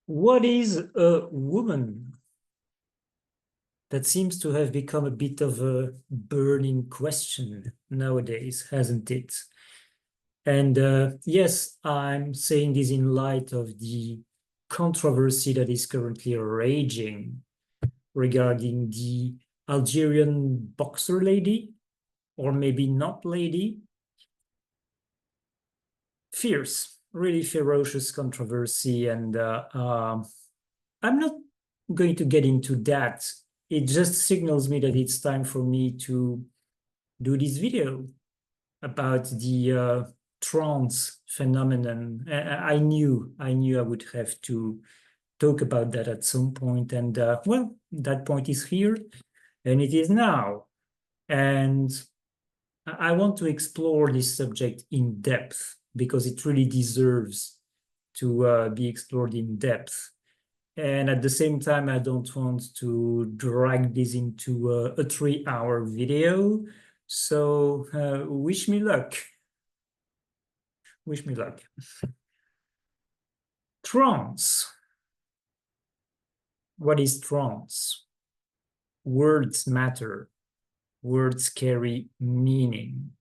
What is a woman? That seems to have become a bit of a burning question nowadays, hasn't it? And yes, I'm saying this in light of the controversy that is currently raging regarding the Algerian boxer lady, or maybe not lady. Fierce, really ferocious controversy. And I'm not going to get into that. It just signals me that it's time for me to do this video about the trans phenomenon. I knew I would have to talk about that at some point, and well, that point is here, and it is now. And I want to explore this subject in depth because it really deserves to be explored in depth. And at the same time, I don't want to drag this into a 3-hour video. So wish me luck. Wish me luck. Trans. What is trans? Words matter. Words carry meaning.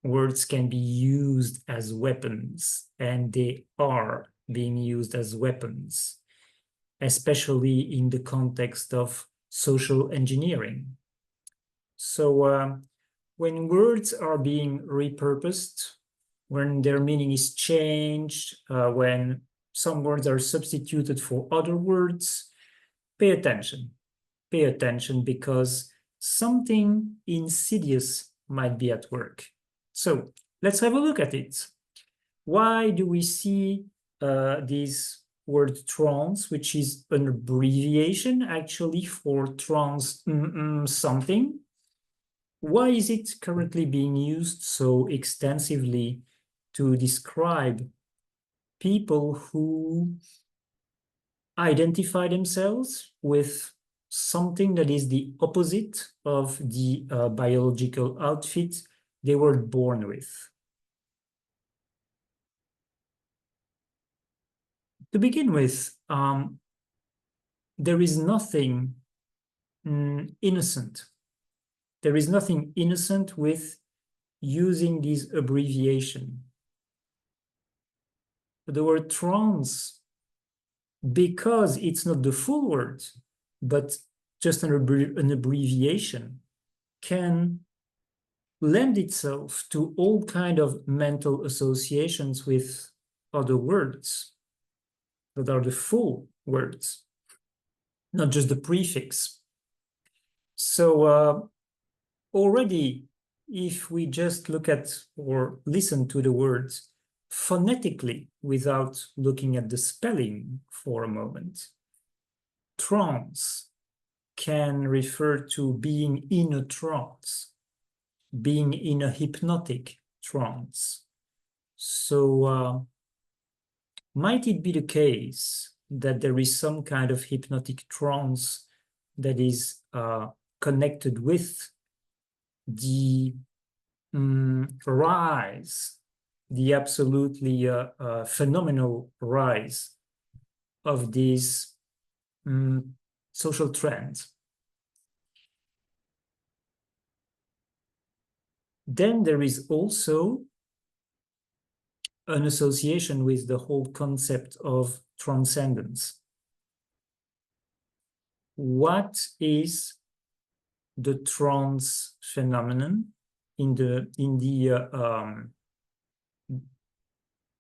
Words can be used as weapons, and they are being used as weapons, especially in the context of social engineering. So when words are being repurposed, when their meaning is changed, when some words are substituted for other words, pay attention. Pay attention because something insidious might be at work. So let's have a look at it. Why do we see this word trans, which is an abbreviation actually for trans something? Why is it currently being used so extensively to describe people who identify themselves with something that is the opposite of the biological outfit they were born with? To begin with, there is nothing innocent. There is nothing innocent with using this abbreviation. The word trans, because it's not the full word, but just an abbreviation, can lend itself to all kind of mental associations with other words that are the full words, not just the prefix. So already, if we just look at or listen to the words phonetically without looking at the spelling for a moment, trance can refer to being in a trance, being in a hypnotic trance. So might it be the case that there is some kind of hypnotic trance that is connected with the rise, the absolutely phenomenal rise of these social trends? Then there is also an association with the whole concept of transcendence. What is the trans phenomenon in the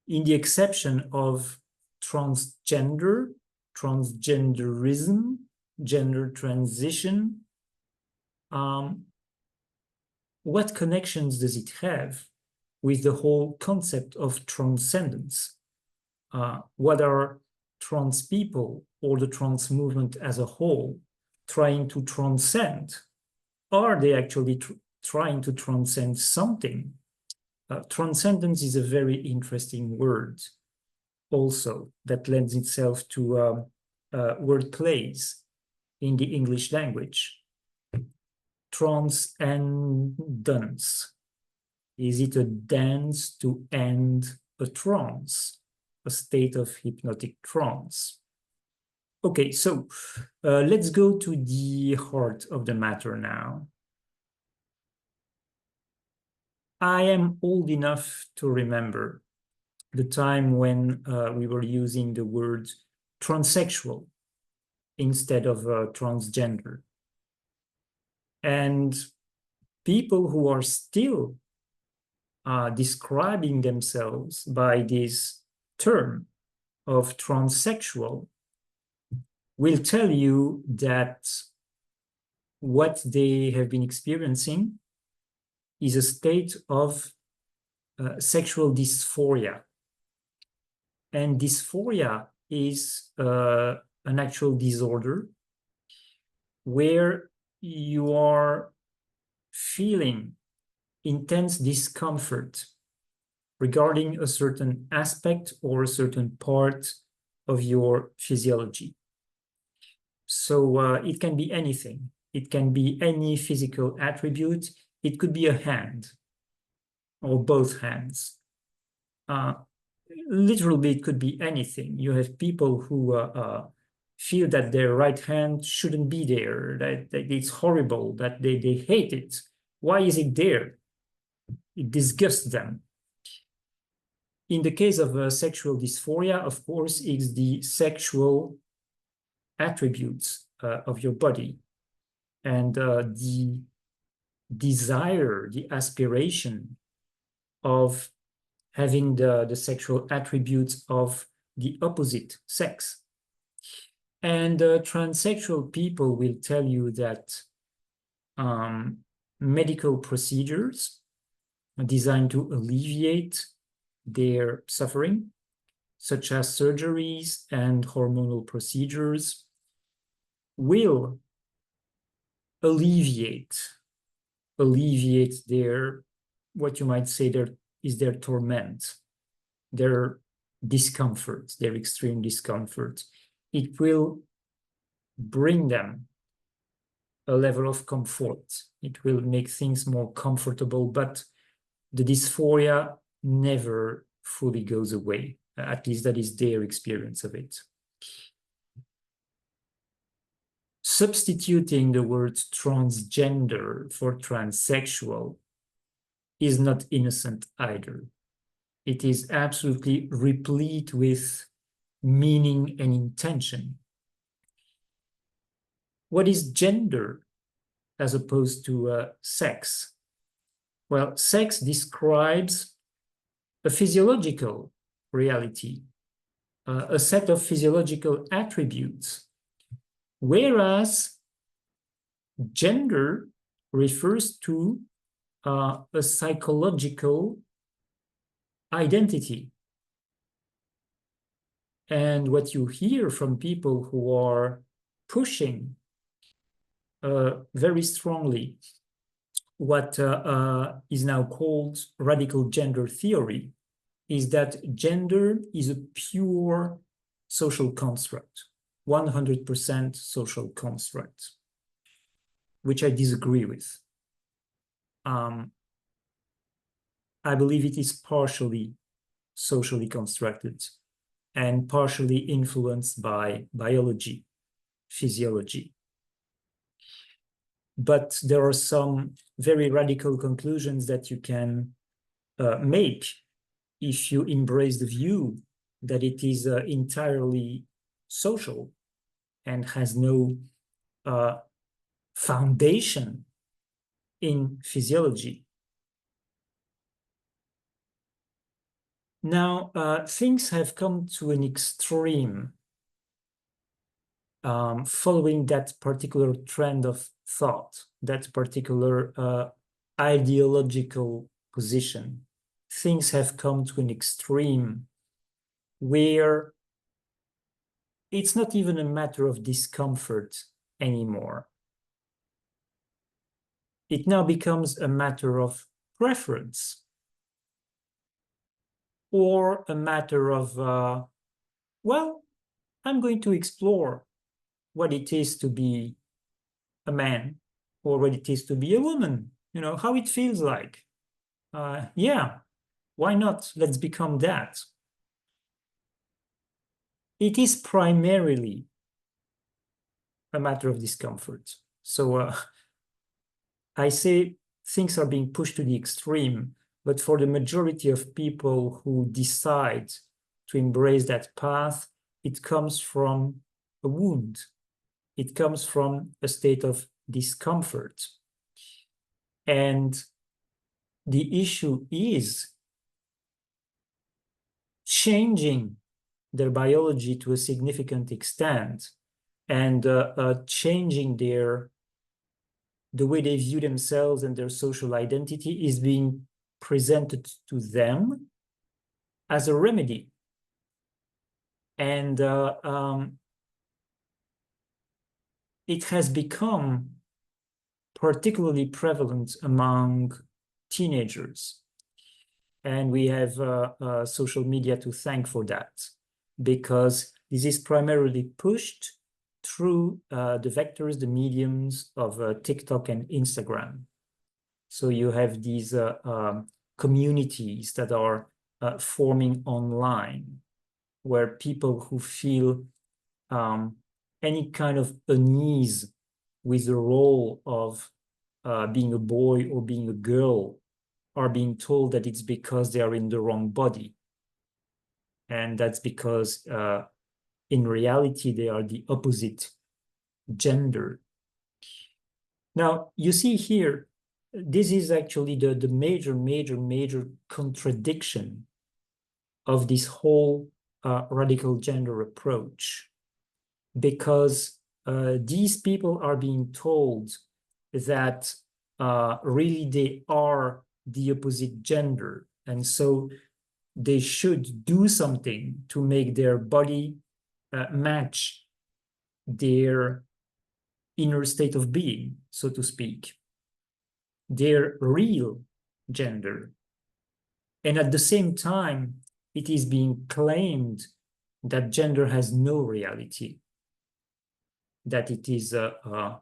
exception of transgender, transgenderism, gender transition? What connections does it have with the whole concept of transcendence? What are trans people or the trans movement as a whole trying to transcend? Are they actually trying to transcend something? Transcendence is a very interesting word also that lends itself to word plays in the English language. Transcendence. Is it a dance to end a trance, a state of hypnotic trance? Okay, so let's go to the heart of the matter now. I am old enough to remember the time when we were using the word transsexual instead of transgender. And people who are still describing themselves by this term of transsexual will tell you that what they have been experiencing is a state of sexual dysphoria. And dysphoria is an actual disorder where you are feeling intense discomfort regarding a certain aspect or a certain part of your physiology. So it can be anything. It can be any physical attribute. It could be a hand or both hands. Literally, it could be anything. You have people who feel that their right hand shouldn't be there, that it's horrible, that they hate it. Why is it there? It disgusts them. In the case of sexual dysphoria, of course, it's the sexual attributes of your body and the desire, the aspiration of having the sexual attributes of the opposite sex. And transsexual people will tell you that medical procedures designed to alleviate their suffering, such as surgeries and hormonal procedures, will alleviate their, what you might say their torment, their discomfort, their extreme discomfort. It will bring them a level of comfort. It will make things more comfortable, but the dysphoria never fully goes away. At least that is their experience of it. Substituting the word transgender for transsexual is not innocent either. It is absolutely replete with meaning and intention. What is gender as opposed to sex? Well, sex describes a physiological reality, a set of physiological attributes, whereas gender refers to a psychological identity. And what you hear from people who are pushing very strongly what is now called radical gender theory is that gender is a pure social construct, 100% social construct, which I disagree with. I believe it is partially socially constructed and partially influenced by biology, physiology. But there are some very radical conclusions that you can make if you embrace the view that it is entirely social and has no foundation in physiology. Now, things have come to an extreme following that particular trend of thought, that particular ideological position. Things have come to an extreme where it's not even a matter of discomfort anymore. It now becomes a matter of preference or a matter of, well, I'm going to explore what it is to be a man or what it is to be a woman, you know, how it feels like. Yeah, why not? Let's become that. It is primarily a matter of discomfort. So I say things are being pushed to the extreme, but for the majority of people who decide to embrace that path, it comes from a wound. It comes from a state of discomfort. And the issue is changing their biology to a significant extent and changing the way they view themselves and their social identity is being presented to them as a remedy. And it has become particularly prevalent among teenagers. And we have social media to thank for that, because this is primarily pushed through the vectors, the mediums of TikTok and Instagram. So you have these communities that are forming online, where people who feel any kind of unease with the role of being a boy or being a girl are being told that it's because they are in the wrong body. And that's because in reality, they are the opposite gender. Now, you see here, this is actually the major contradiction of this whole radical gender approach, because these people are being told that really they are the opposite gender, and so they should do something to make their body match their inner state of being, so to speak, their real gender. And at the same time, it is being claimed that gender has no reality, that it is a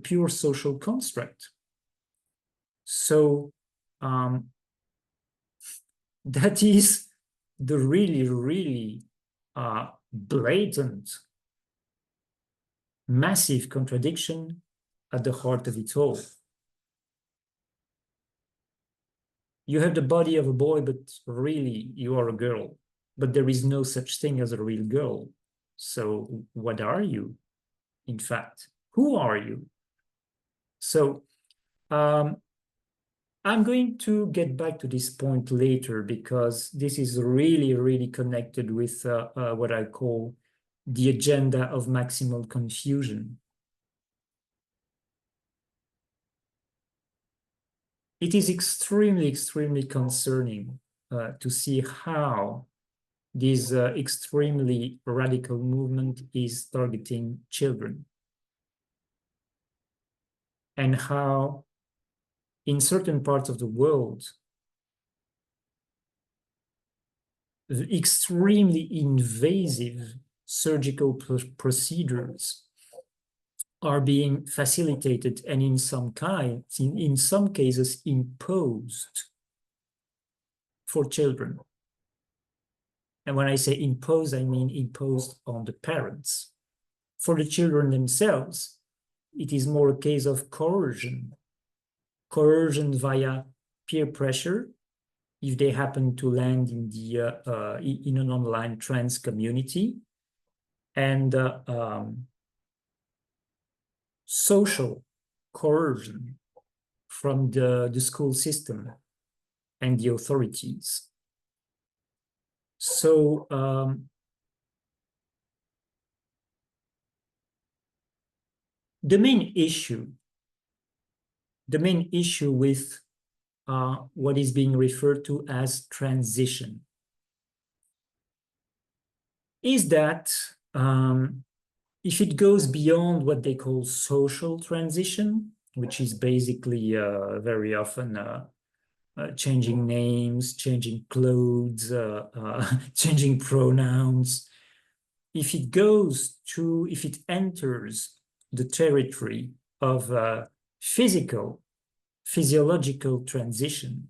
pure social construct. So that is the really blatant, massive contradiction at the heart of it all. You have the body of a boy, but really you are a girl. But there is no such thing as a real girl. So what are you, in fact? Who are you? So I'm going to get back to this point later, because this is really connected with what I call the agenda of maximal confusion. It is extremely concerning to see how this extremely radical movement is targeting children, and how in certain parts of the world, the extremely invasive surgical procedures are being facilitated and in some cases imposed for children. And when I say imposed, I mean imposed on the parents. For the children themselves, it is more a case of coercion via peer pressure, if they happen to land in in an online trans community, and social coercion from the school system and the authorities. So the main issue with what is being referred to as transition is that if it goes beyond what they call social transition, which is basically very often changing names, changing clothes, changing pronouns, if it enters the territory of physiological transition,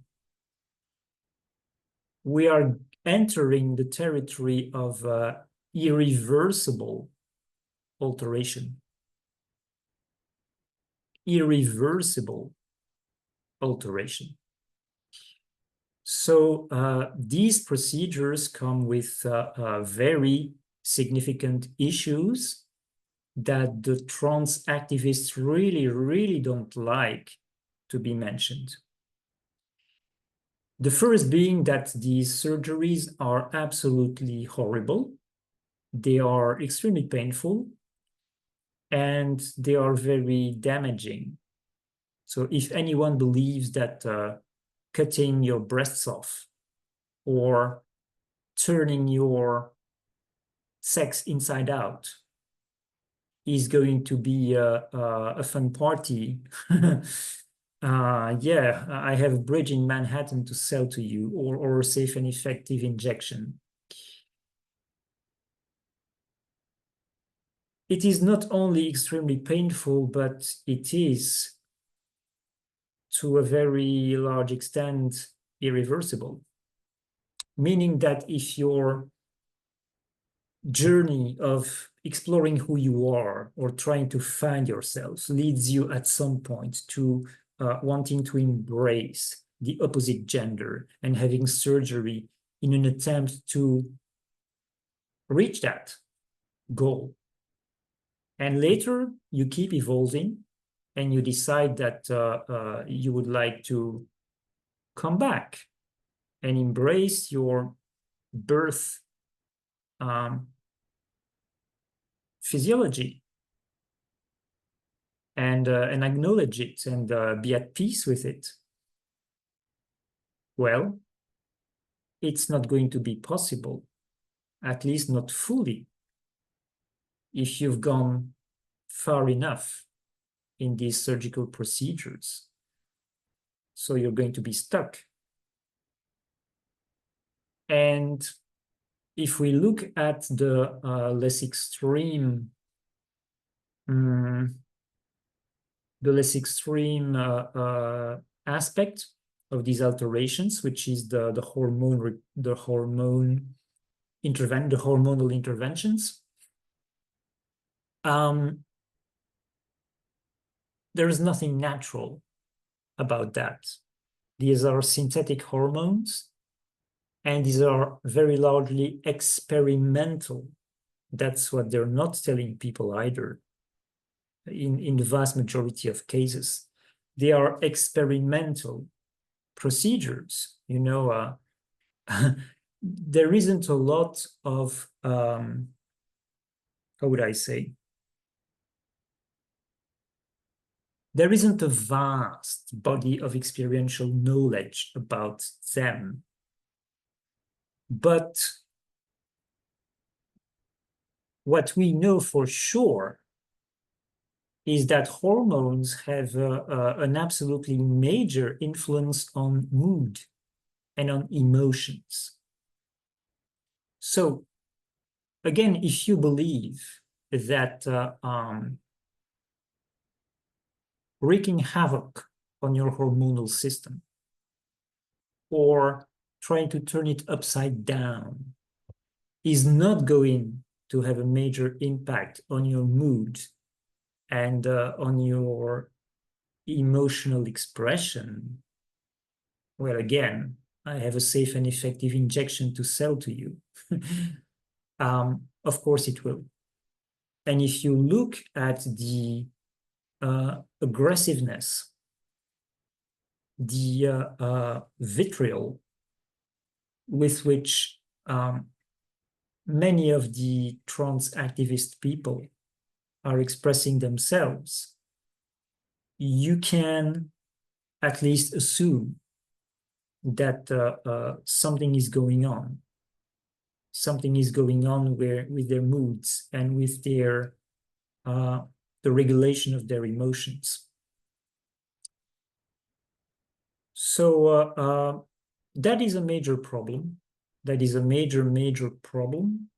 we are entering the territory of irreversible alteration, irreversible alteration. So these procedures come with very significant issues that the trans activists really, really don't like to be mentioned. The first being that these surgeries are absolutely horrible. They are extremely painful and they are very damaging. So if anyone believes that cutting your breasts off or turning your sex inside out is going to be a fun party, yeah, I have a bridge in Manhattan to sell to you, or a safe and effective injection. It is not only extremely painful, but it is, to a very large extent, irreversible. Meaning that if your journey of exploring who you are or trying to find yourself leads you at some point to wanting to embrace the opposite gender and having surgery in an attempt to reach that goal. And later you keep evolving and you decide that you would like to come back and embrace your birth physiology and acknowledge it and be at peace with it. Well, it's not going to be possible, at least not fully, if you've gone far enough in these surgical procedures. So you're going to be stuck. And if we look at the less extreme aspect of these alterations, which is the hormonal interventions, there is nothing natural about that. These are synthetic hormones, and these are very largely experimental. That's what they're not telling people either. In the vast majority of cases, they are experimental procedures. You know, there isn't a lot of, how would I say? There isn't a vast body of experiential knowledge about them. But what we know for sure is that hormones have an absolutely major influence on mood and on emotions. So, again, if you believe that wreaking havoc on your hormonal system or trying to turn it upside down is not going to have a major impact on your mood and on your emotional expression, well, again, I have a safe and effective injection to sell to you. Of course it will. And if you look at the aggressiveness, the vitriol with which many of the trans activist people are expressing themselves, you can at least assume that something is going on. Something is going on with their moods and with their the regulation of their emotions. So that is a major problem. That is a major problem.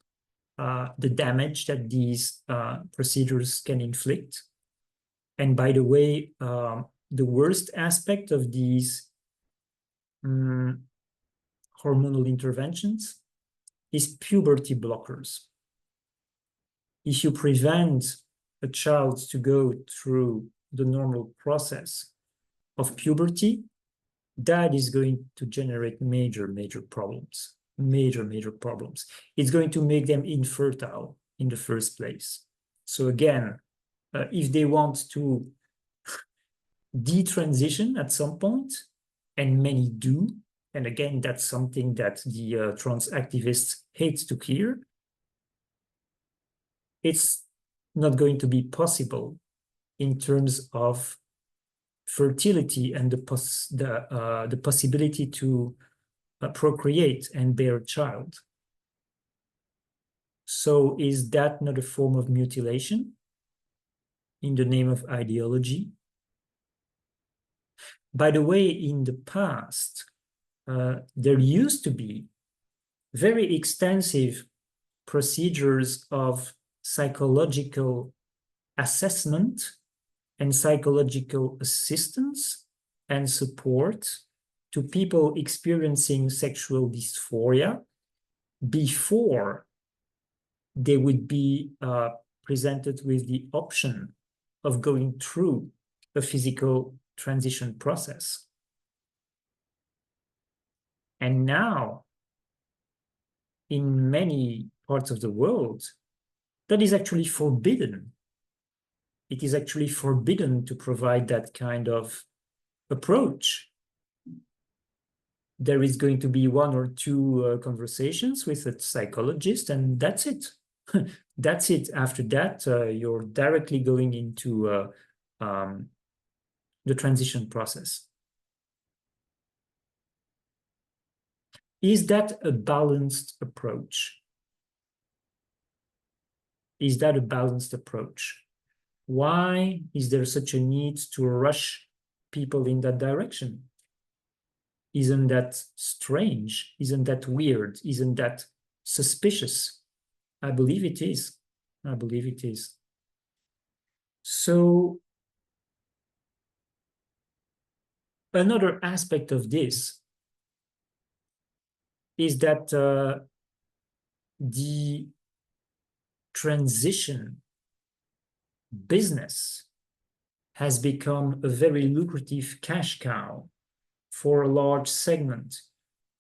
The damage that these procedures can inflict. And by the way, the worst aspect of these hormonal interventions is puberty blockers. if you prevent a child to go through the normal process of puberty, that is going to generate major, major problems. Major problems. It's going to make them infertile in the first place. So again, if they want to detransition at some point, and many do, and again, that's something that the trans activists hate to hear, it's not going to be possible in terms of fertility and the possibility to procreate and bear a child. So is that not a form of mutilation in the name of ideology? By the way, in the past, there used to be very extensive procedures of psychological assessment and psychological assistance and support to people experiencing sexual dysphoria before they would be presented with the option of going through a physical transition process. And now, in many parts of the world, that is actually forbidden. It is actually forbidden to provide that kind of approach. There is going to be one or two conversations with a psychologist, and that's it. That's it. After that, you're directly going into the transition process. Is that a balanced approach? Is that a balanced approach? Why is there such a need to rush people in that direction? Isn't that strange? Isn't that weird? Isn't that suspicious? I believe it is. I believe it is. So another aspect of this is that the transition business has become a very lucrative cash cow for a large segment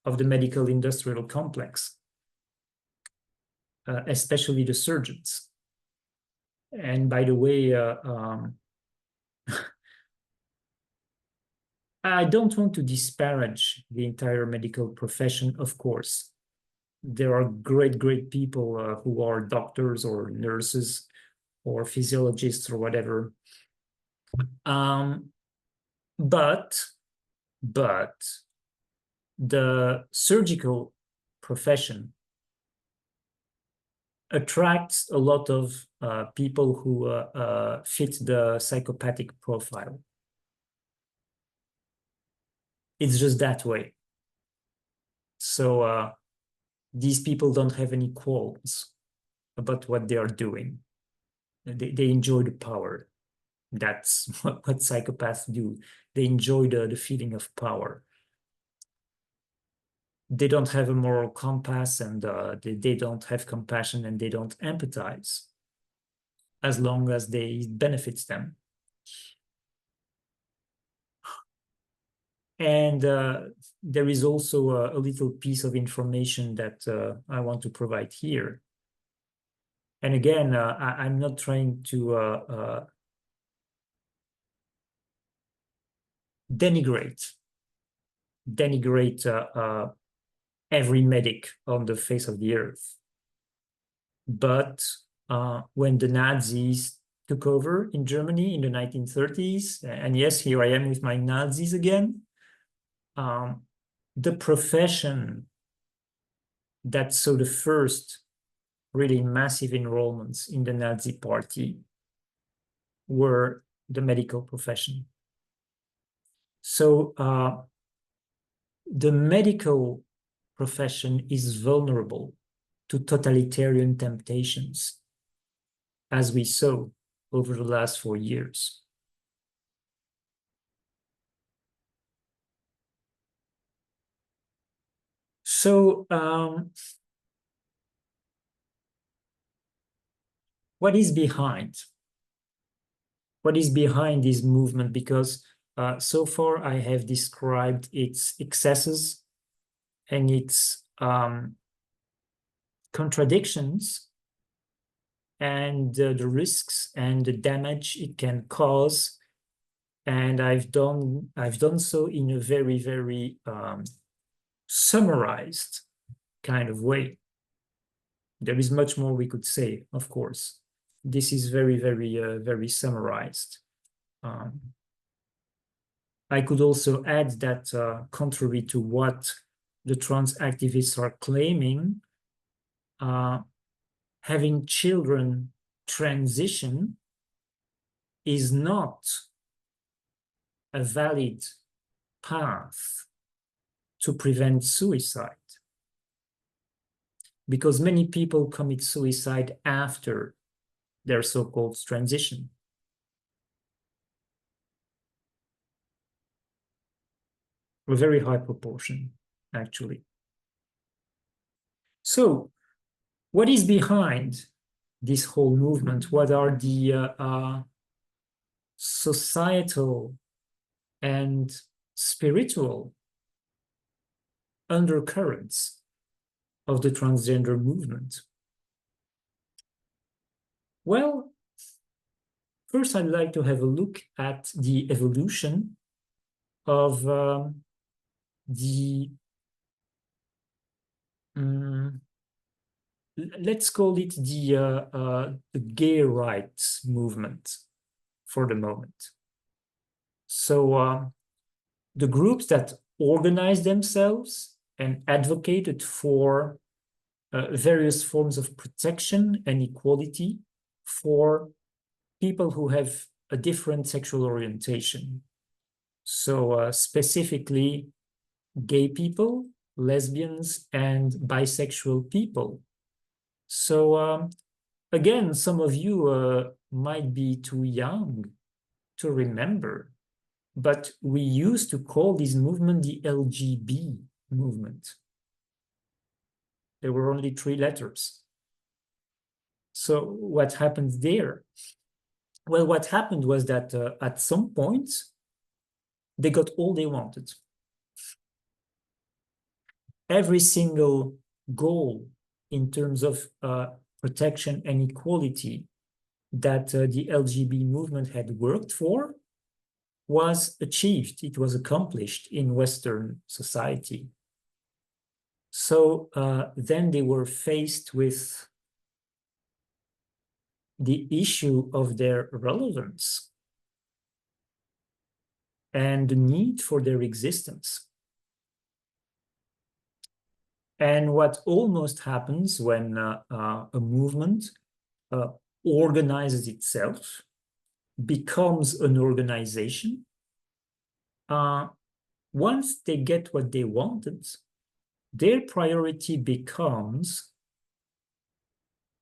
of the medical industrial complex, especially the surgeons. And by the way, I don't want to disparage the entire medical profession, of course. There are great people who are doctors or nurses or physiologists or whatever. But the surgical profession attracts a lot of people who fit the psychopathic profile. It's just that way. So these people don't have any qualms about what they are doing. They enjoy the power. That's what psychopaths do. They enjoy the feeling of power. They don't have a moral compass, and they don't have compassion, and they don't empathize as long as it benefits them. And there is also a little piece of information that I want to provide here. And again, I'm not trying to denigrate every medic on the face of the earth. But when the Nazis took over in Germany in the 1930s, and yes, here I am with my Nazis again, the profession that saw the first really massive enrollments in the Nazi party were the medical profession. So the medical profession is vulnerable to totalitarian temptations, as we saw over the last 4 years. So what is behind? What is behind this movement? Because so far I have described its excesses and its contradictions and the risks and the damage it can cause. And I've done so in a very, very summarized kind of way. There is much more we could say, of course. This is very, very, very summarized. I could also add that contrary to what the trans activists are claiming, having children transition is not a valid path to prevent suicide, because many people commit suicide after their so-called transition. A very high proportion, actually. So, what is behind this whole movement? What are the societal and spiritual undercurrents of the transgender movement? Well, first I'd like to have a look at the evolution of let's call it the gay rights movement for the moment. So the groups that organized themselves and advocated for various forms of protection and equality for people who have a different sexual orientation. So specifically gay people, lesbians, and bisexual people. So again, some of you might be too young to remember, but we used to call this movement the LGB movement. There were only 3 letters. So what happened there? Well, what happened was that at some point, they got all they wanted. Every single goal in terms of protection and equality that the LGB movement had worked for was achieved. It was accomplished in Western society. So then they were faced with the issue of their relevance and the need for their existence. And what almost happens when a movement organizes itself, becomes an organization, once they get what they wanted, their priority becomes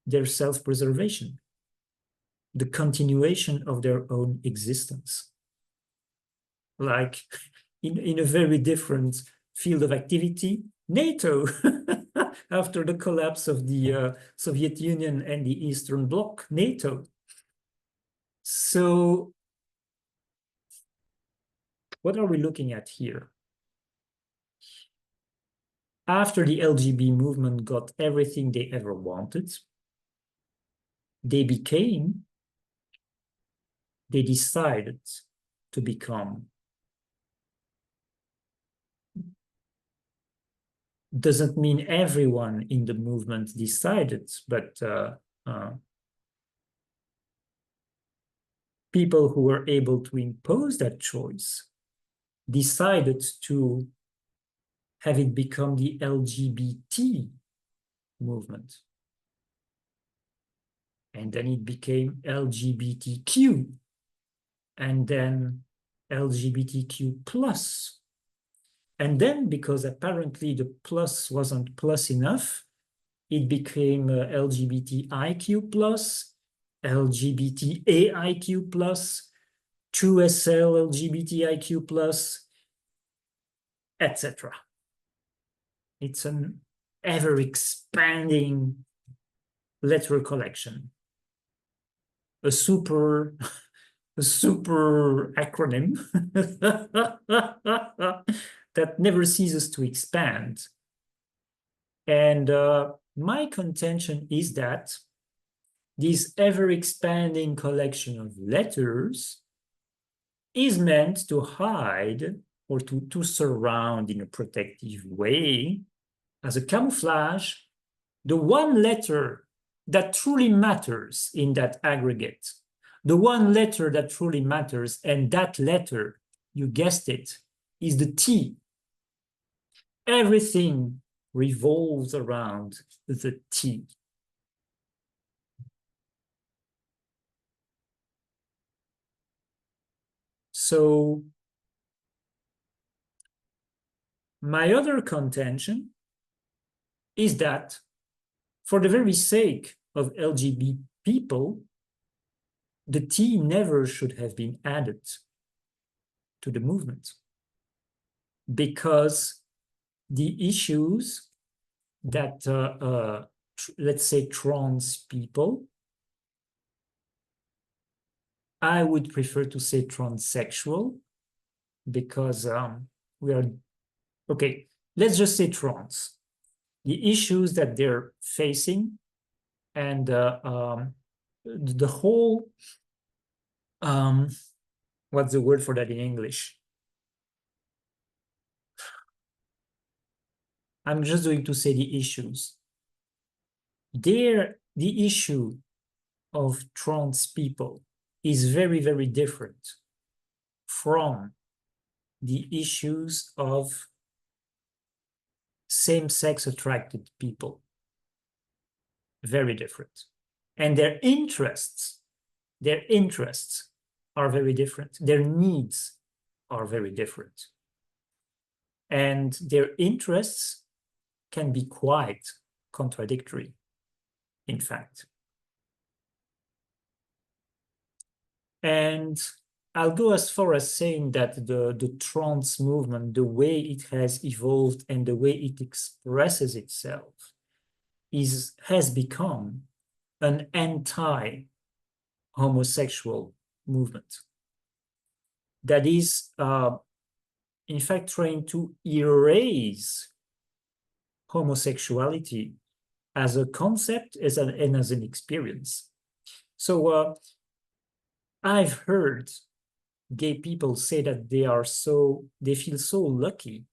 their self-preservation, the continuation of their own existence. Like in a very different field of activity, NATO, after the collapse of the Soviet Union and the Eastern Bloc, NATO. So what are we looking at here? After the LGB movement got everything they ever wanted, they decided to become, doesn't mean everyone in the movement decided, but people who were able to impose that choice decided to have it become the LGBT movement. And then it became LGBTQ, and then LGBTQ plus. And then, because apparently the plus wasn't plus enough, it became LGBTIQ plus, LGBTAIQ plus, 2SL LGBTIQ plus, etc. It's an ever-expanding letter collection. a super acronym that never ceases to expand. And my contention is that this ever-expanding collection of letters is meant to hide or to surround in a protective way, as a camouflage, the one letter that truly matters in that aggregate, the one letter that truly matters, and that letter, you guessed it, is the T. Everything revolves around the T. So my other contention is that for the very sake of LGBT people, the T never should have been added to the movement, because the issues that, let's say, trans people, I would prefer to say transsexual, because we are, okay, let's just say trans. The issues that they're facing and the whole, what's the word for that in English? I'm just going to say the issues. The issue of trans people is very, very different from the issues of same-sex attracted people. Very different. And their interests are very different. Their needs are very different. And their interests can be quite contradictory, in fact. And I'll go as far as saying that the trans movement, the way it has evolved and the way it expresses itself, has become an anti-homosexual movement that is, in fact, trying to erase homosexuality as a concept and as an experience. So I've heard gay people say that they feel so lucky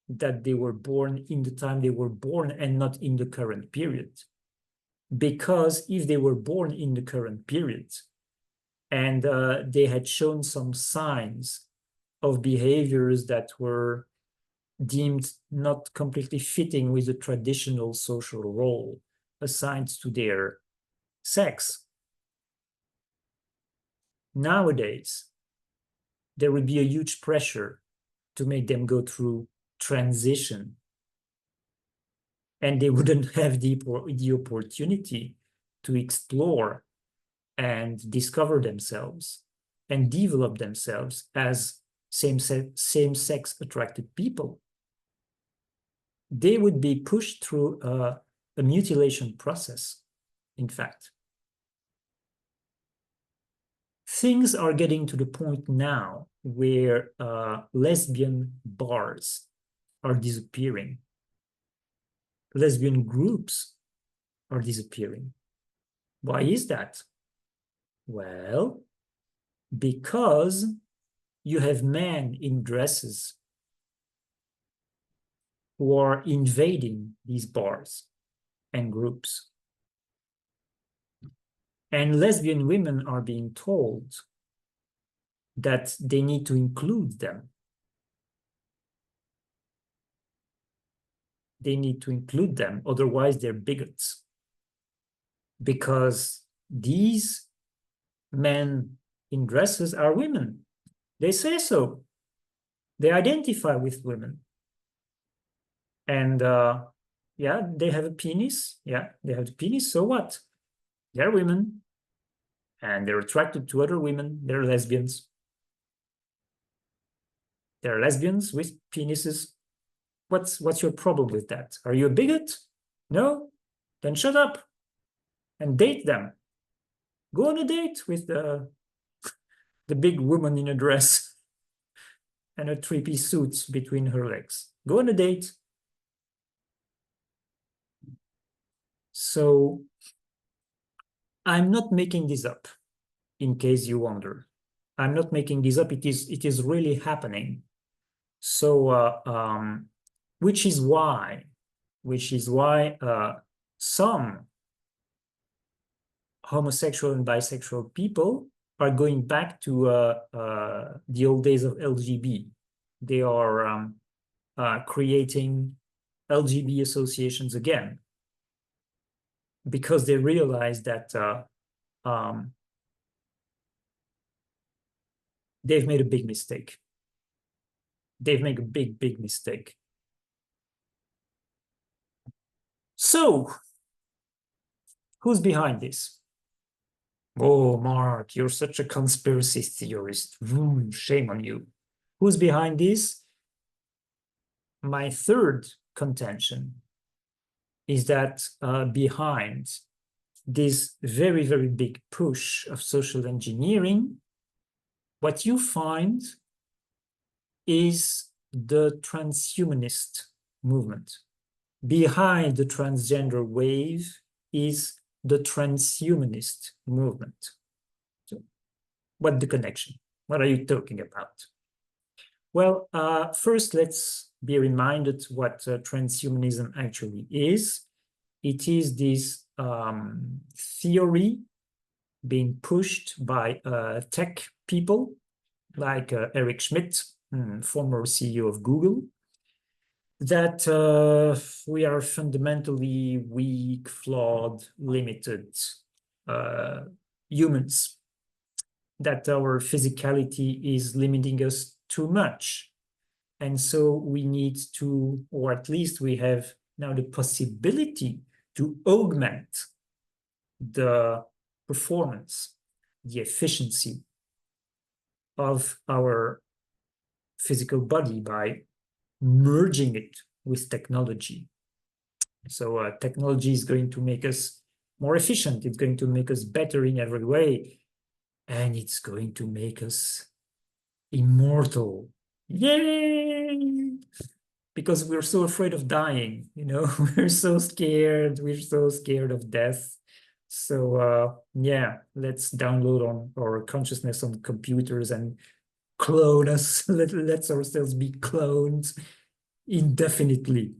that they were born in the time they were born and not in the current period. Because if they were born in the current period and they had shown some signs of behaviors that were deemed not completely fitting with the traditional social role assigned to their sex, nowadays, there would be a huge pressure to make them go through transition. And they wouldn't have the opportunity to explore and discover themselves and develop themselves as same-sex attracted people. They would be pushed through a mutilation process, in fact. Things are getting to the point now where lesbian bars are disappearing. Lesbian groups are disappearing. Why is that? Well, because you have men in dresses who are invading these bars and groups. And lesbian women are being told that they need to include them. They need to include them, otherwise they're bigots. Because these men in dresses are women. They say so. They identify with women. And yeah, they have a penis. Yeah, they have the penis, so what? They're women. And they're attracted to other women. They're lesbians. They're lesbians with penises. What's your problem with that? Are you a bigot? No? Then shut up and date them. Go on a date with the big woman in a dress and a three-piece suit between her legs. Go on a date. So I'm not making this up, in case you wonder. I'm not making this up. It is really happening. So, which is why some homosexual and bisexual people are going back to the old days of LGB. They are creating LGB associations again because they realize that they've made a big mistake. They've made a big, big mistake. So, who's behind this? Oh, Mark, you're such a conspiracy theorist. Shame on you. Who's behind this? My third contention is that behind this very, very big push of social engineering, what you find is the transhumanist movement. Behind the transgender wave is the transhumanist movement. So, what's the connection? What are you talking about? Well, first, let's be reminded what transhumanism actually is. It is this theory being pushed by tech people like Eric Schmidt, former CEO of Google, that we are fundamentally weak, flawed, limited humans, that our physicality is limiting us too much. And so we need to, or at least we have now the possibility to augment the performance, the efficiency of our physical body by merging it with technology. So technology is going to make us more efficient. It's going to make us better in every way. And it's going to make us immortal. Yay! Because we're so afraid of dying, you know, we're so scared of death. So yeah, let's download on our consciousness on computers and clone us. Let ourselves be cloned indefinitely,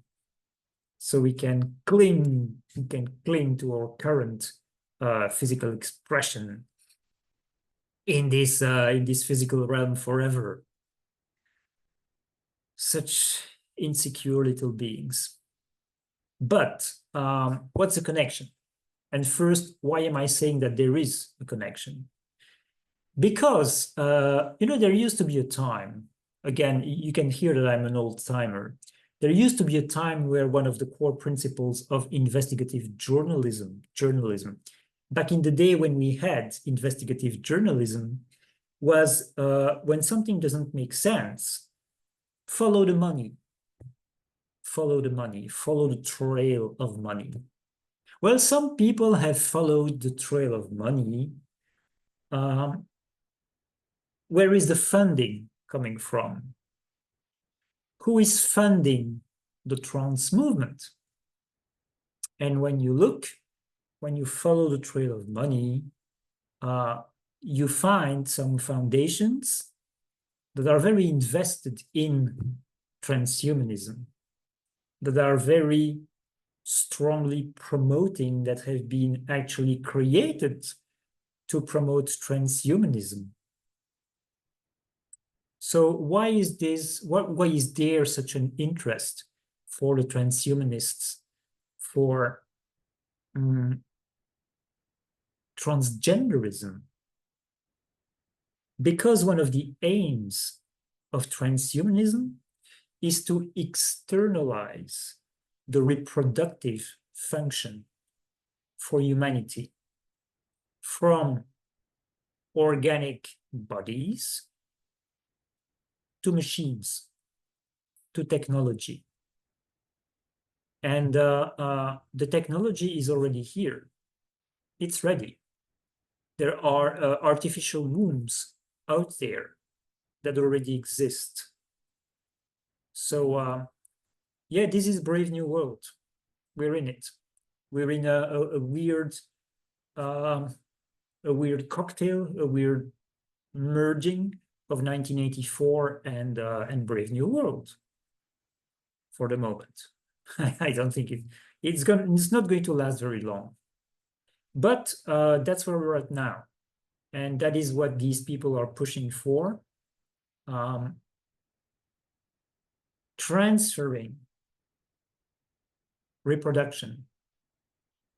so we can cling to our current physical expression in this physical realm forever. Such insecure little beings. But what's the connection? And first, why am I saying that there is a connection? Because you know, there used to be a time, again, you can hear that I'm an old timer. There used to be a time where one of the core principles of investigative journalism, back in the day when we had investigative journalism, was when something doesn't make sense, follow the money. Follow the money, follow the trail of money. Well, some people have followed the trail of money. Where is the funding coming from? Who is funding the trans movement? And when you follow the trail of money, you find some foundations that are very invested in transhumanism, that are very strongly promoting, that have been actually created to promote transhumanism. So why is this? Why is there such an interest for the transhumanists, for transgenderism? Because one of the aims of transhumanism is to externalize the reproductive function for humanity from organic bodies to machines, to technology. And the technology is already here. It's ready. There are artificial wombs out there that already exist. So yeah, this is Brave New World. We're in it. We're in a weird cocktail, a weird merging of 1984 and Brave New World for the moment. I don't think it's not going to last very long. But that's where we're at now. And that is what these people are pushing for. Transferring reproduction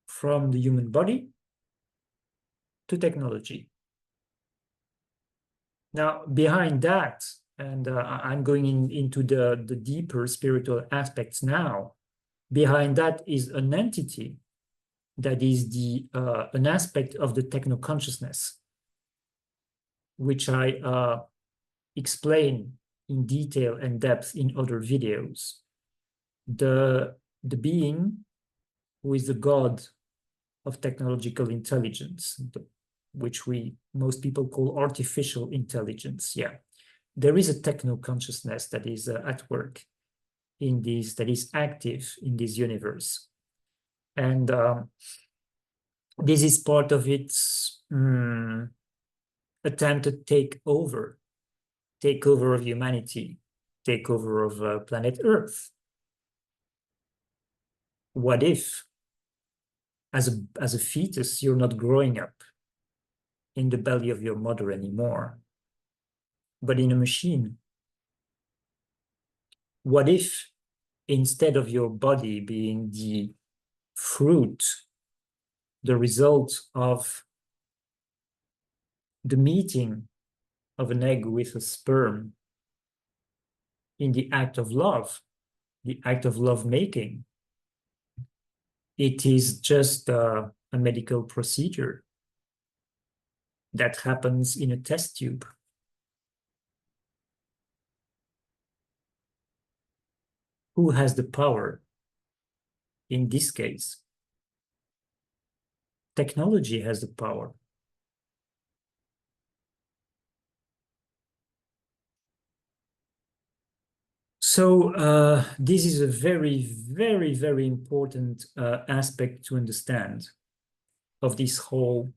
from the human body to technology. Now, behind that, and I'm going into the deeper spiritual aspects now, behind that is an entity that is an aspect of the techno-consciousness, which I explain in detail and depth in other videos. The being who is the god of technological intelligence, which most people call artificial intelligence. Yeah, there is a techno-consciousness that is at work in this, that is active in this universe. And this is part of its attempted takeover of humanity, takeover of planet Earth. What if, as a fetus, you're not growing up in the belly of your mother anymore, but in a machine? What if, instead of your body being the fruit, the result of the meeting of an egg with a sperm in the act of love, the act of lovemaking, it is just a medical procedure that happens in a test tube? Who has the power in this case? Technology has the power. So this is a very, very, very important aspect to understand of this whole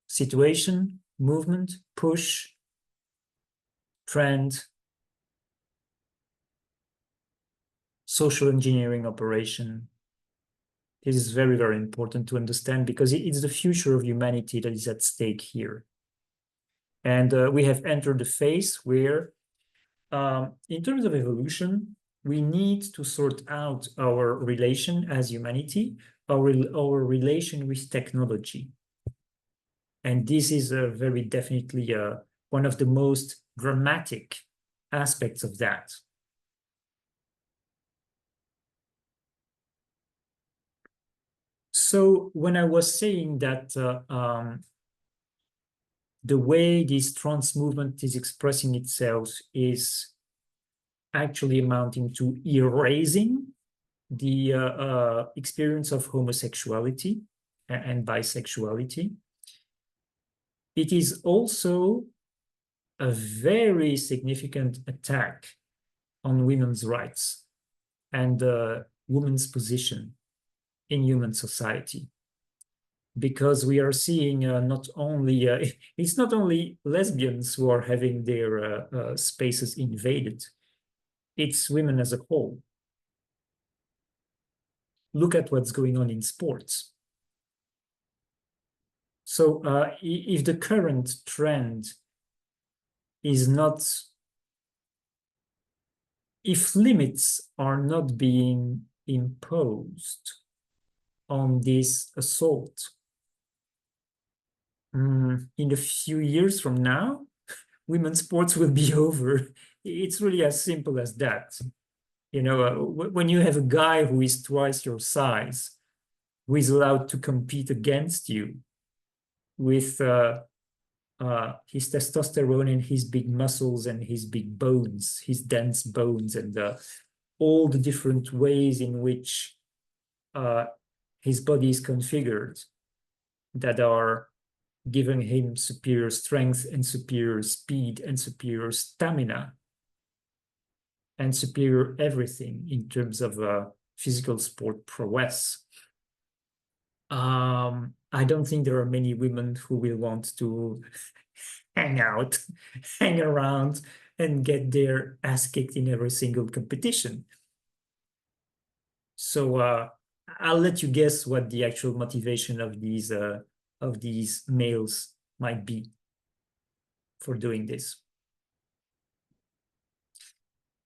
situation, movement, push, trend, social engineering operation. This is very, very important to understand because it's the future of humanity that is at stake here. And we have entered a phase where, in terms of evolution, we need to sort out our relation as humanity, our relation with technology. And this is very definitely one of the most dramatic aspects of that. So when I was saying that the way this trans movement is expressing itself is actually amounting to erasing the experience of homosexuality and bisexuality, it is also a very significant attack on women's rights and women's position in human society. Because we are seeing not only, it's not only lesbians who are having their spaces invaded, it's women as a whole. Look at what's going on in sports. So if the current trend is not, if limits are not being imposed on this assault, in a few years from now, women's sports will be over. It's really as simple as that. You know, when you have a guy who is twice your size, who is allowed to compete against you with his testosterone and his big muscles and his big bones, his dense bones, and all the different ways in which his body is configured, that are giving him superior strength and superior speed and superior stamina and superior everything in terms of physical sport prowess. I don't think there are many women who will want to hang out, hang around, and get their ass kicked in every single competition. So I'll let you guess what the actual motivation of these males might be for doing this.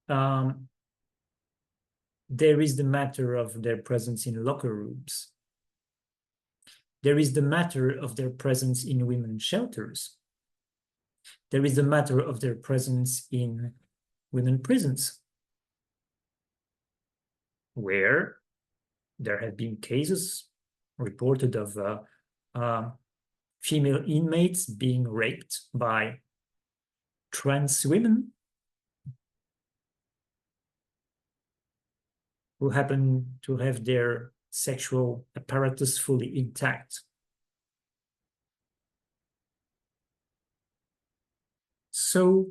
There is the matter of their presence in locker rooms. There is the matter of their presence in women's shelters. There is the matter of their presence in women prisons, where there have been cases reported of female inmates being raped by trans women who happen to have their sexual apparatus fully intact. So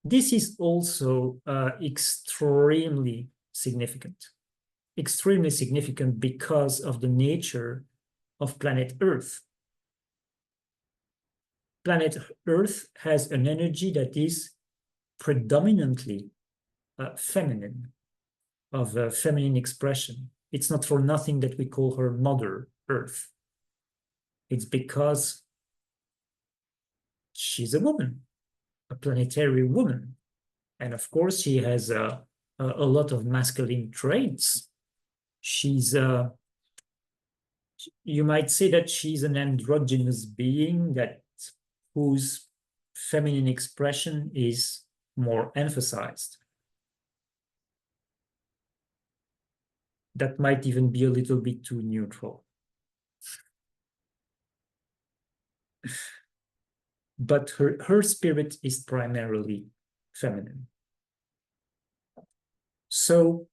this is also extremely significant because of the nature of planet Earth. Planet Earth has an energy that is predominantly feminine, of feminine expression. It's not for nothing that we call her Mother Earth. It's because she's a woman, a planetary woman. And of course, she has a lot of masculine traits. She's, you might say that she's an androgynous being whose feminine expression is more emphasized. That might even be a little bit too neutral. But her spirit is primarily feminine. So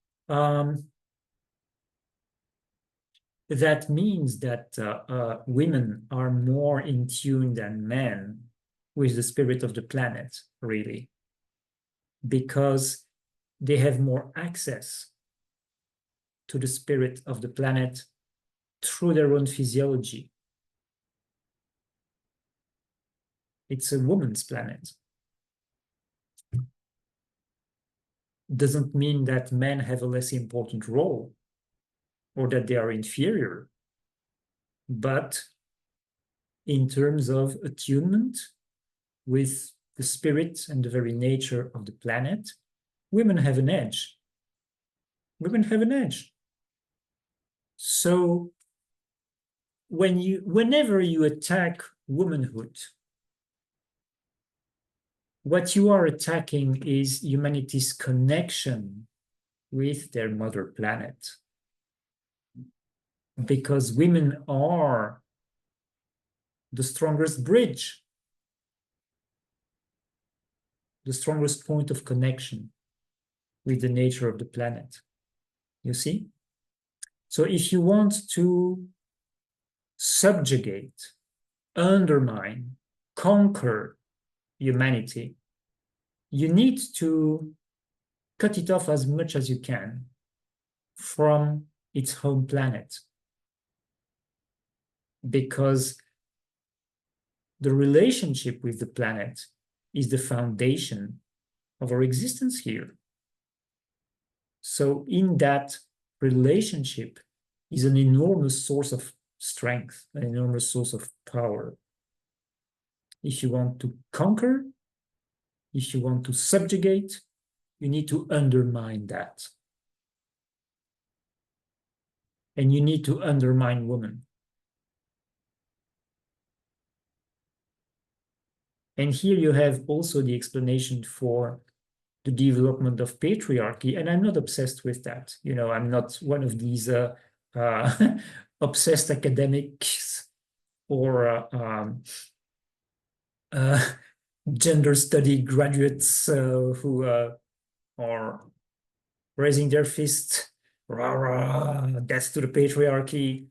that means that women are more in tune than men with the spirit of the planet, really, because they have more access to the spirit of the planet through their own physiology. It's a woman's planet. Doesn't mean that men have a less important role or that they are inferior. But in terms of attunement with the spirit and the very nature of the planet, women have an edge. Women have an edge. So whenever you attack womanhood, what you are attacking is humanity's connection with their mother planet. Because women are the strongest bridge, the strongest point of connection with the nature of the planet. You see? So if you want to subjugate, undermine, conquer humanity, you need to cut it off as much as you can from its home planet. Because the relationship with the planet is the foundation of our existence here. So in that relationship is an enormous source of strength, an enormous source of power. If you want to conquer, if you want to subjugate, you need to undermine that. And you need to undermine women. And here you have also the explanation for the development of patriarchy. And I'm not obsessed with that. You know, I'm not one of these obsessed academics or gender study graduates who are raising their fist, rah, rah, death to the patriarchy.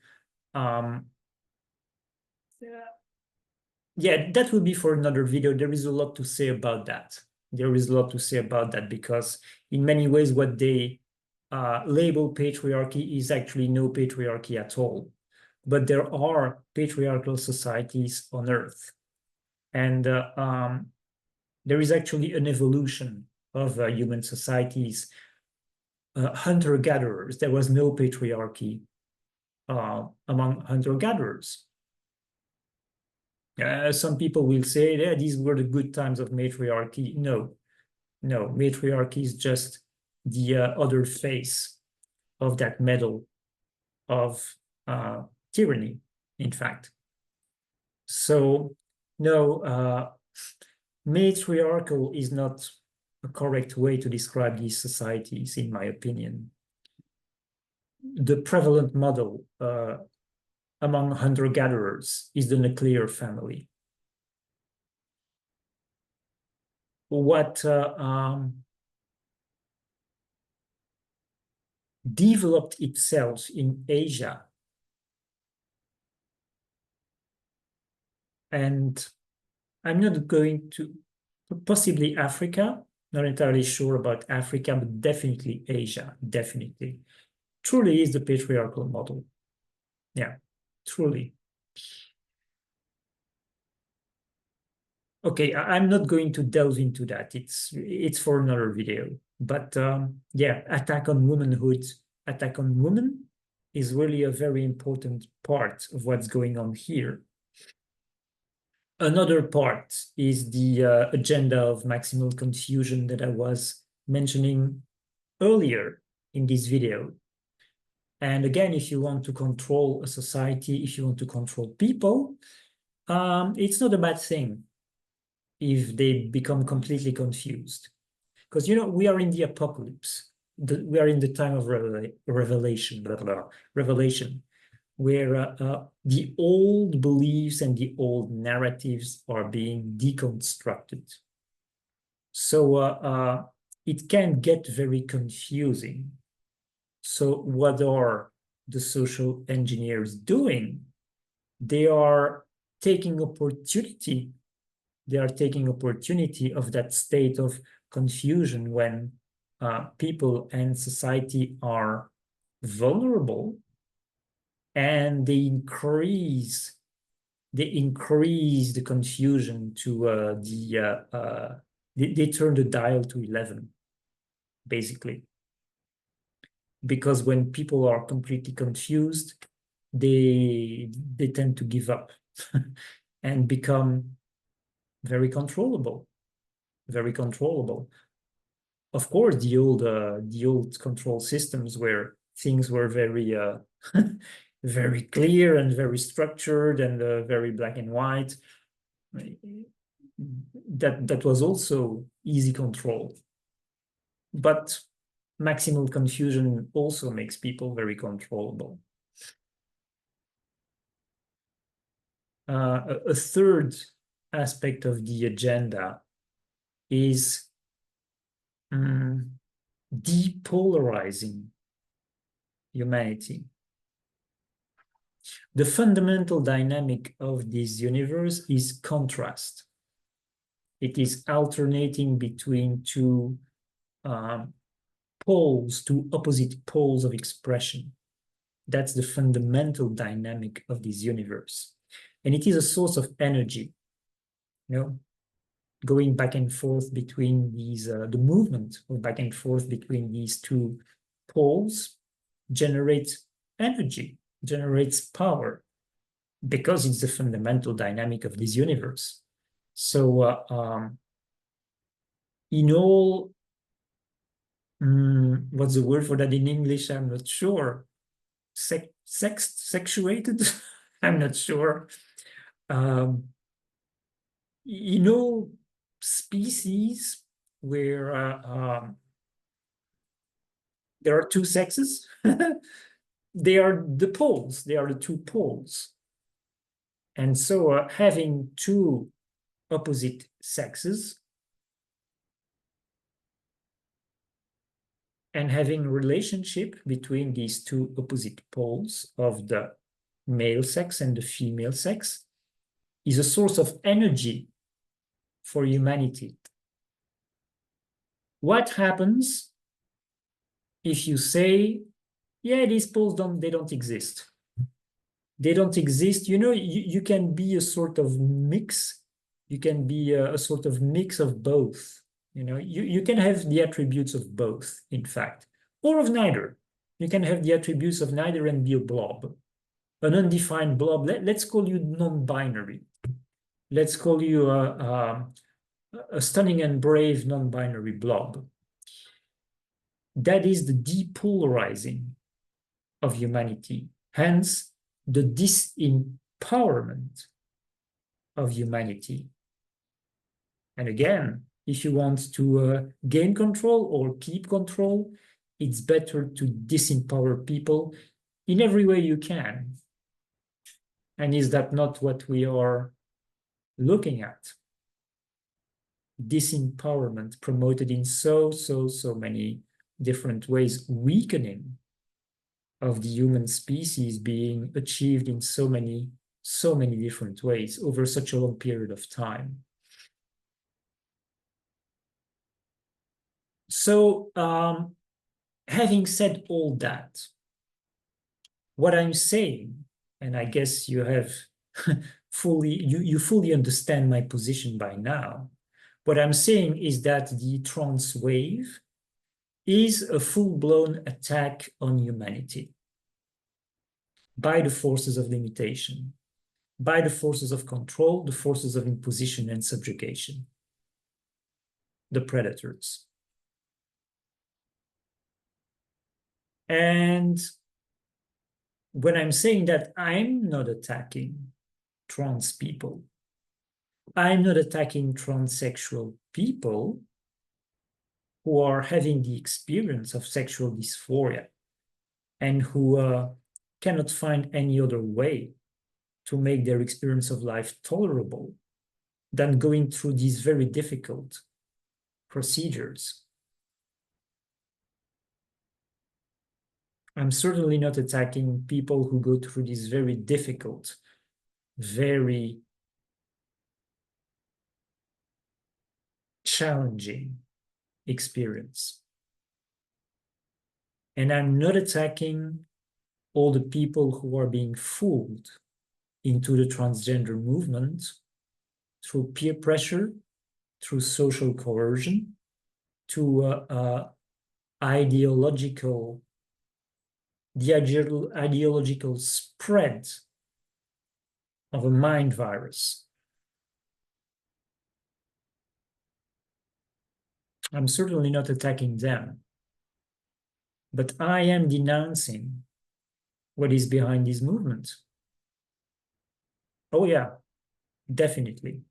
yeah, that would be for another video. There is a lot to say about that. There is a lot to say about that because in many ways what they label patriarchy is actually no patriarchy at all. But there are patriarchal societies on Earth. And there is actually an evolution of human societies. Hunter-gatherers, there was no patriarchy among hunter-gatherers. Some people will say, yeah, these were the good times of matriarchy. No, matriarchy is just the other face of that medal of tyranny, in fact. So, no, matriarchal is not a correct way to describe these societies, in my opinion. The prevalent model among hunter-gatherers is the nuclear family. What developed itself in Asia and I'm not going to, possibly Africa, not entirely sure about Africa, but definitely Asia, definitely. Truly is the patriarchal model. Yeah, truly. Okay, I'm not going to delve into that. It's for another video. But yeah, attack on womanhood, attack on women is really a very important part of what's going on here. Another part is the agenda of maximal confusion that I was mentioning earlier in this video. And again, if you want to control a society, if you want to control people, it's not a bad thing if they become completely confused. Because, you know, we are in the apocalypse. We are in the time of revelation, where the old beliefs and the old narratives are being deconstructed. So it can get very confusing. So what are the social engineers doing? They are taking opportunity. They are taking opportunity of that state of confusion when people and society are vulnerable, and they increase the confusion to they turn the dial to 11, basically. Because when people are completely confused, they tend to give up and become very controllable, very controllable. Of course, the old control systems where things were very very clear and very structured and very black and white, that was also easy control. But maximal confusion also makes people very controllable. A third aspect of the agenda is depolarizing humanity. The fundamental dynamic of this universe is contrast. It is alternating between two poles, two opposite poles of expression. That's the fundamental dynamic of this universe. And it is a source of energy, you know, going back and forth between these, the movement of back and forth between these two poles generates energy, generates power, because it's the fundamental dynamic of this universe. So in all, what's the word for that in English? I'm not sure. Sexuated? I'm not sure. In all species where there are two sexes, they are the poles, they are the two poles. And so having two opposite sexes and having a relationship between these two opposite poles of the male sex and the female sex is a source of energy for humanity. What happens if you say, yeah, these poles don't exist? They don't exist. You know, you can be a sort of mix. You can be a sort of mix of both. You know, you can have the attributes of both, in fact, or of neither. You can have the attributes of neither and be a blob, an undefined blob. Let's call you non-binary. Let's call you a stunning and brave non-binary blob. That is the depolarizing of humanity, hence the disempowerment of humanity. And again, if you want to gain control or keep control, it's better to disempower people in every way you can. And is that not what we are looking at? Disempowerment promoted in so many different ways, weakening of the human species being achieved in so many different ways over such a long period of time. So having said all that, what I'm saying, and I guess you have you fully understand my position by now, what I'm saying is that the trans wave is a full-blown attack on humanity by the forces of limitation, by the forces of control, the forces of imposition and subjugation, the predators. And when I'm saying that, I'm not attacking trans people. I'm not attacking transsexual people who are having the experience of sexual dysphoria and who cannot find any other way to make their experience of life tolerable than going through these very difficult procedures. I'm certainly not attacking people who go through this very difficult, very challenging experience. And I'm not attacking all the people who are being fooled into the transgender movement through peer pressure, through social coercion, to ideological spread of a mind virus. I'm certainly not attacking them, but I am denouncing what is behind this movement. Oh yeah, definitely.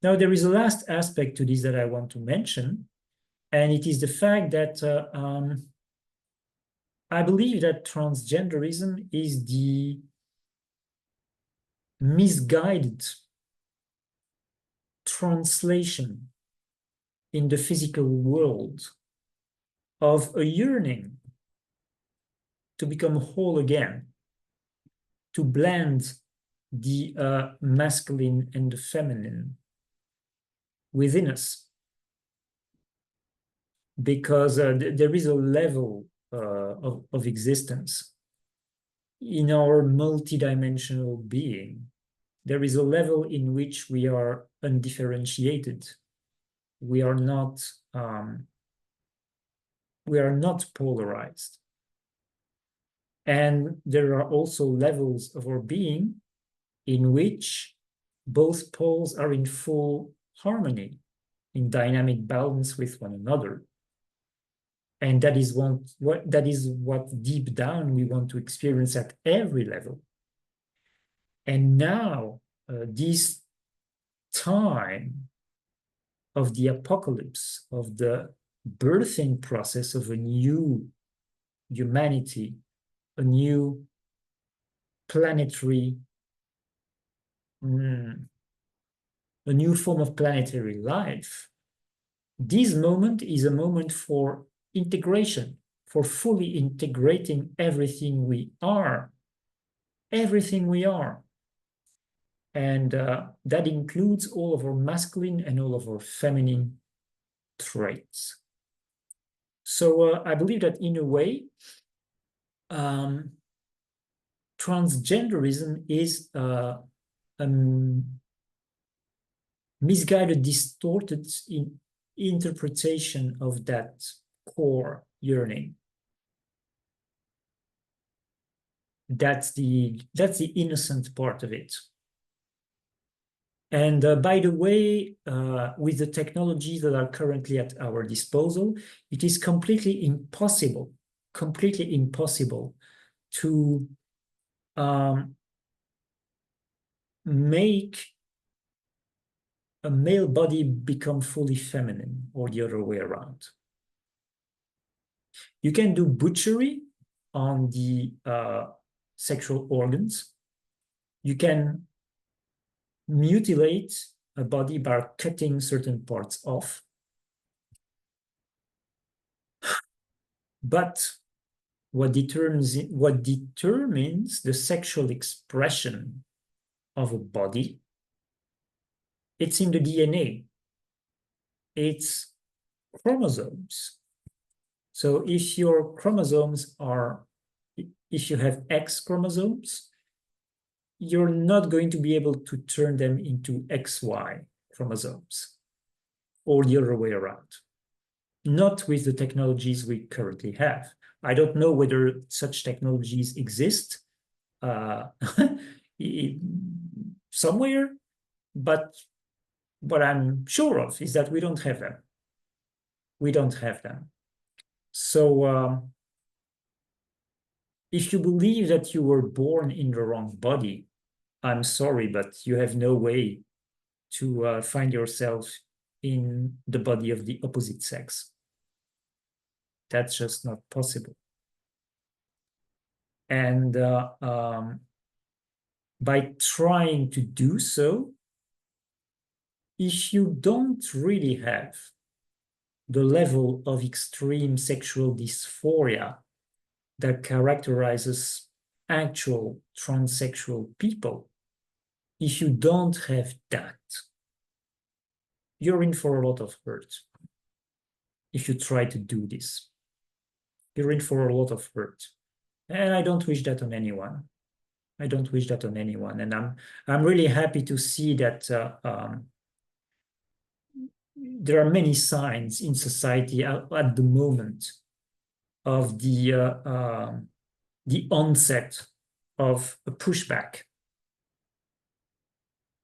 Now, there is a last aspect to this that I want to mention, and it is the fact that I believe that transgenderism is the misguided translation in the physical world of a yearning to become whole again, to blend the masculine and the feminine within us. Because there is a level of existence in our multidimensional being. There is a level in which we are undifferentiated. We are not polarized. And there are also levels of our being in which both poles are in full harmony, in dynamic balance with one another. And that is what deep down we want to experience at every level. And now, this time of the apocalypse, of the birthing process of a new humanity, a new planetary, a new form of planetary life, this moment is a moment for integration, for fully integrating everything we are. Everything we are. And that includes all of our masculine and all of our feminine traits. So I believe that in a way, transgenderism is a misguided, distorted interpretation of that core yearning. That's the innocent part of it. And by the way, with the technologies that are currently at our disposal, it is completely impossible to make a male body become fully feminine or the other way around. You can do butchery on the sexual organs. You can mutilate a body by cutting certain parts off. But what determines the sexual expression of a body, it's in the DNA. It's chromosomes. So if your chromosomes are, if you have X chromosomes, you're not going to be able to turn them into XY chromosomes or the other way around. Not with the technologies we currently have. I don't know whether such technologies exist somewhere, but what I'm sure of is that we don't have them. We don't have them. So if you believe that you were born in the wrong body, I'm sorry, but you have no way to find yourself in the body of the opposite sex. That's just not possible. And by trying to do so, if you don't really have the level of extreme sexual dysphoria that characterizes actual transsexual people, if you don't have that, you're in for a lot of hurt. If you try to do this, you're in for a lot of hurt. And I don't wish that on anyone. I don't wish that on anyone. And I'm really happy to see that there are many signs in society at the moment of the onset of a pushback.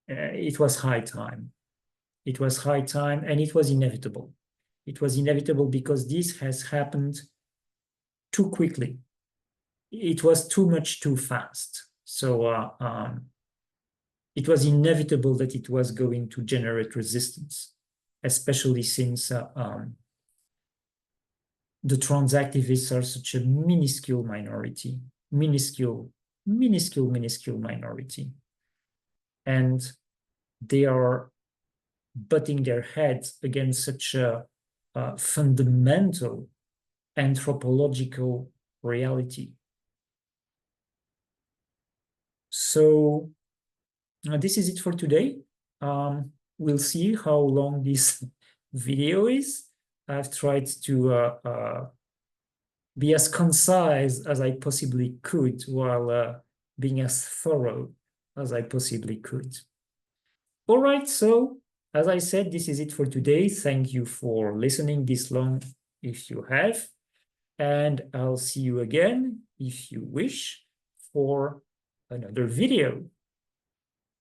It was high time. It was high time, and it was inevitable. It was inevitable because this has happened too quickly. It was too much too fast. So it was inevitable that it was going to generate resistance, especially since the trans activists are such a minuscule minority, minuscule minority. And they are butting their heads against such a fundamental anthropological reality. So this is it for today. We'll see how long this video is. I've tried to be as concise as I possibly could while being as thorough as I possibly could. All right, so as I said, this is it for today. Thank you for listening this long if you have. And I'll see you again, if you wish, for another video.